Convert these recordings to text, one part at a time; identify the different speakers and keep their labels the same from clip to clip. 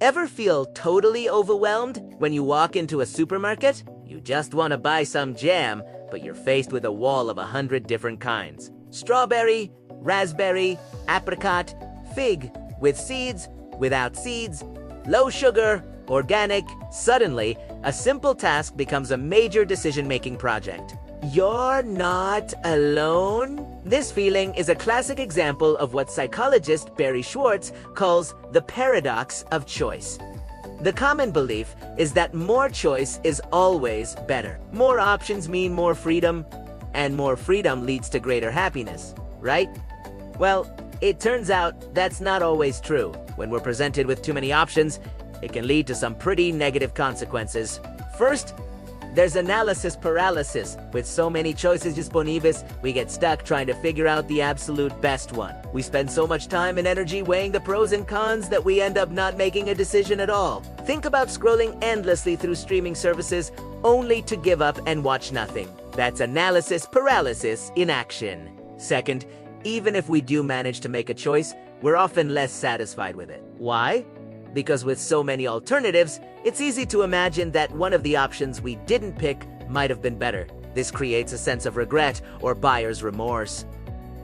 Speaker 1: Ever feel totally overwhelmed when you walk into a supermarket? You just want to buy some jam, but you're faced with a wall of 100 different kinds. Strawberry, raspberry, apricot, fig, with seeds, without seeds, low sugar, organic. Suddenly, a simple task becomes a major decision-making project. You're not alone? This feeling is a classic example of what psychologist Barry Schwartz calls the paradox of choice. The common belief is that more choice is always better. More options mean more freedom, and more freedom leads to greater happiness, right? Well, it turns out that's not always true. When we're presented with too many options, it can lead to some pretty negative consequences. First, there's analysis paralysis. With so many choices disponibles, we get stuck trying to figure out the absolute best one. We spend so much time and energy weighing the pros and cons that we end up not making a decision at all. Think about scrolling endlessly through streaming services only to give up and watch nothing. That's analysis paralysis in action. Second, even if we do manage to make a choice, we're often less satisfied with it. Why? Because with so many alternatives, it's easy to imagine that one of the options we didn't pick might have been better. This creates a sense of regret or buyer's remorse.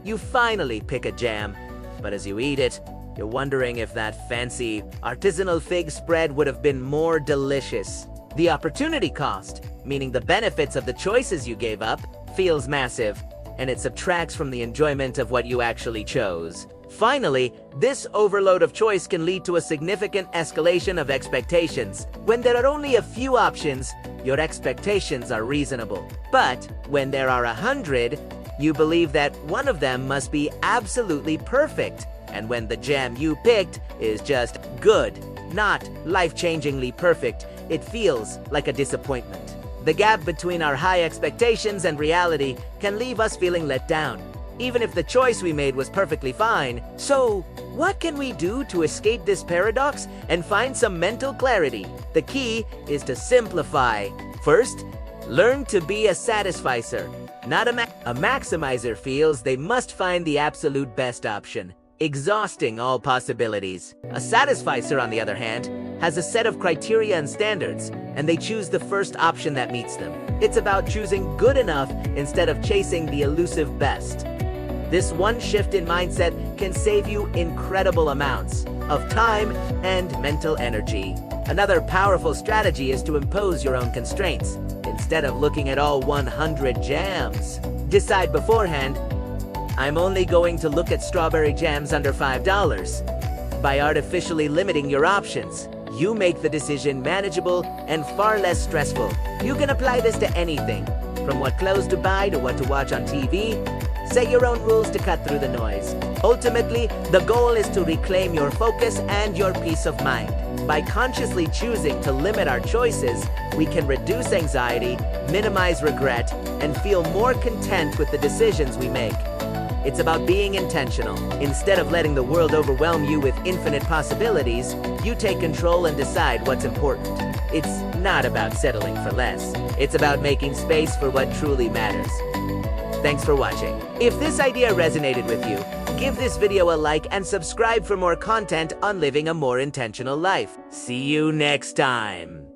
Speaker 1: You finally pick a jam, but as you eat it, you're wondering if that fancy artisanal fig spread would have been more delicious. The opportunity cost, meaning the benefits of the choices you gave up, feels massive, and it subtracts from the enjoyment of what you actually chose. Finally, this overload of choice can lead to a significant escalation of expectations. When there are only a few options, your expectations are reasonable. But when there are 100, you believe that one of them must be absolutely perfect. And when the jam you picked is just good, not life-changingly perfect, it feels like a disappointment. The gap between our high expectations and reality can leave us feeling let down, even if the choice we made was perfectly fine. So, what can we do to escape this paradox and find some mental clarity? The key is to simplify. First, learn to be a satisficer, not a maximizer. Feels they must find the absolute best option, exhausting all possibilities. A satisficer, on the other hand, has a set of criteria and standards, and they choose the first option that meets them. It's about choosing good enough instead of chasing the elusive best. This one shift in mindset can save you incredible amounts of time and mental energy. Another powerful strategy is to impose your own constraints. Instead of looking at all 100 jams, decide beforehand, I'm only going to look at strawberry jams under $5. By artificially limiting your options, you make the decision manageable and far less stressful. You can apply this to anything, from what clothes to buy to what to watch on TV. Set your own rules to cut through the noise. Ultimately, the goal is to reclaim your focus and your peace of mind. By consciously choosing to limit our choices, we can reduce anxiety, minimize regret, and feel more content with the decisions we make. It's about being intentional. Instead of letting the world overwhelm you with infinite possibilities, you take control and decide what's important. It's not about settling for less. It's about making space for what truly matters. Thanks for watching. If this idea resonated with you, give this video a like and subscribe for more content on living a more intentional life. See you next time.